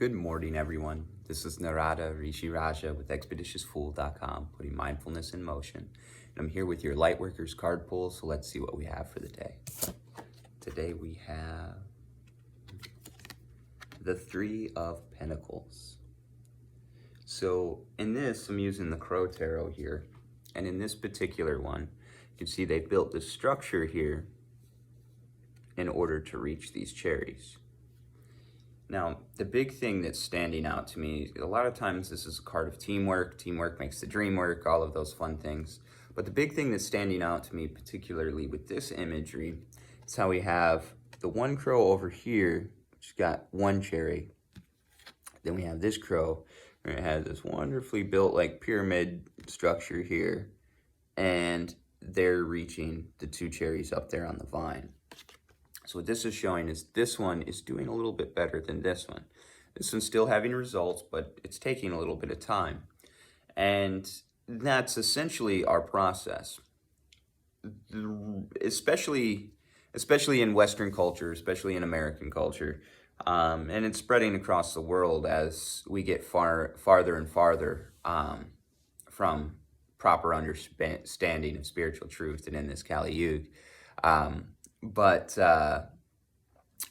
Good morning, everyone. This is Narada Rishi Raja with ExpeditiousFool.com, putting mindfulness in motion. And I'm here with your Lightworkers card pull, so let's see what we have for the day. Today we have the Three of Pentacles. So in this, I'm using the Crow Tarot here. And in this particular one, you can see they built this structure here in order to reach these cherries. Now, the big thing that's standing out to me, a lot of times this is a card of teamwork. Teamwork makes the dream work, all of those fun things. But the big thing that's standing out to me, particularly with this imagery, is how we have the one crow over here, which got one cherry. Then we have this crow, where it has this wonderfully built like pyramid structure here. And they're reaching the two cherries up there on the vine. So what this is showing is this one is doing a little bit better than this one. This one's still having results, but it's taking a little bit of time. And that's essentially our process. Especially in Western culture, especially in American culture. And it's spreading across the world as we get farther and farther from proper understanding of spiritual truth and in this Kali Yuga.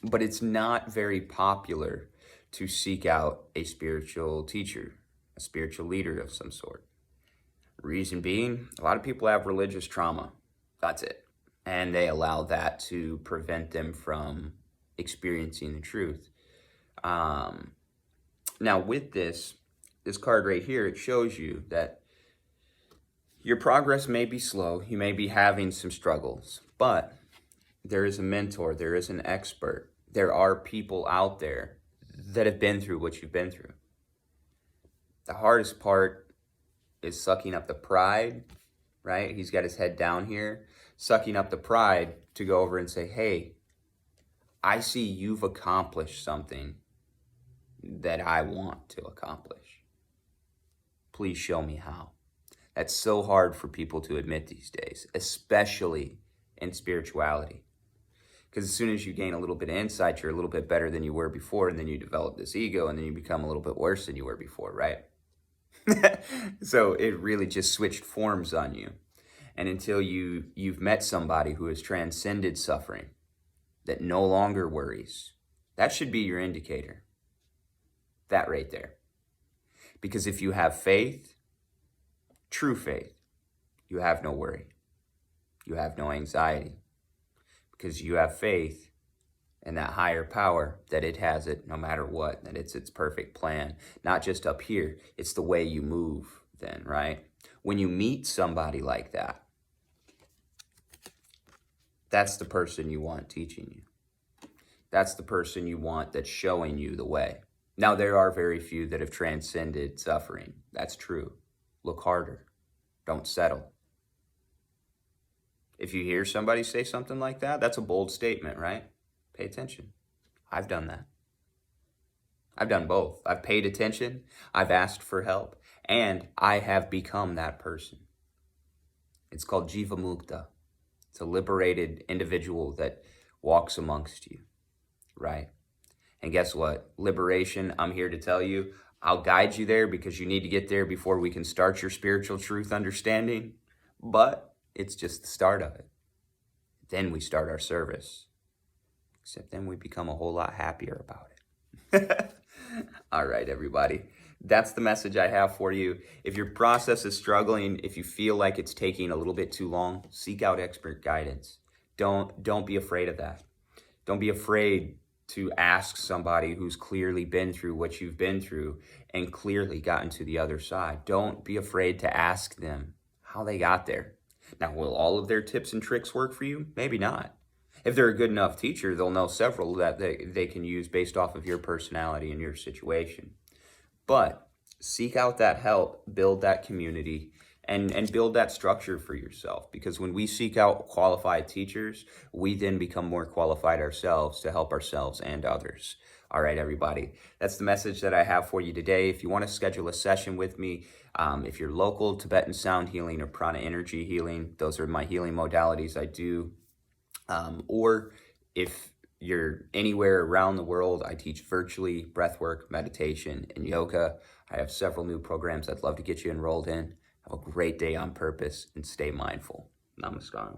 But it's not very popular to seek out a spiritual teacher, a spiritual leader of some sort. Reason being, a lot of people have religious trauma. That's it. And they allow that to prevent them from experiencing the truth. Now with this card right here, it shows you that your progress may be slow. You may be having some struggles, but there is a mentor, there is an expert. There are people out there that have been through what you've been through. The hardest part is sucking up the pride, right? He's got his head down here, sucking up the pride to go over and say, hey, I see you've accomplished something that I want to accomplish. Please show me how. That's so hard for people to admit these days, especially in spirituality. Because as soon as you gain a little bit of insight, you're a little bit better than you were before, and then you develop this ego, and then you become a little bit worse than you were before, right? So it really just switched forms on you. And until you've met somebody who has transcended suffering, that no longer worries, that should be your indicator. That right there. Because if you have faith, true faith, you have no worry. You have no anxiety. Because you have faith in that higher power, that it has it no matter what, that it's its perfect plan. Not just up here, it's the way you move then, right? When you meet somebody like that, that's the person you want teaching you. That's the person you want that's showing you the way. Now, there are very few that have transcended suffering. That's true. Look harder. Don't settle. If you hear somebody say something like that, that's a bold statement, right? Pay attention. I've done that. I've done both. I've paid attention, I've asked for help, and I have become that person. It's called Jiva Mukta. It's a liberated individual that walks amongst you, right? And guess what? Liberation, I'm here to tell you, I'll guide you there because you need to get there before we can start your spiritual truth understanding. But it's just the start of it. Then we start our service. Except then we become a whole lot happier about it. All right, everybody. That's the message I have for you. If your process is struggling, if you feel like it's taking a little bit too long, seek out expert guidance. Don't be afraid of that. Don't be afraid to ask somebody who's clearly been through what you've been through and clearly gotten to the other side. Don't be afraid to ask them how they got there. Now, will all of their tips and tricks work for you? Maybe not. If they're a good enough teacher, they'll know several that they can use based off of your personality and your situation. But seek out that help, build that community, and build that structure for yourself. Because when we seek out qualified teachers, we then become more qualified ourselves to help ourselves and others. All right, everybody. That's the message that I have for you today. If you want to schedule a session with me, if you're local, Tibetan sound healing or prana energy healing, those are my healing modalities I do. Or if you're anywhere around the world, I teach virtually breathwork, meditation, and yoga. I have several new programs I'd love to get you enrolled in. Have a great day on purpose and stay mindful. Namaskar.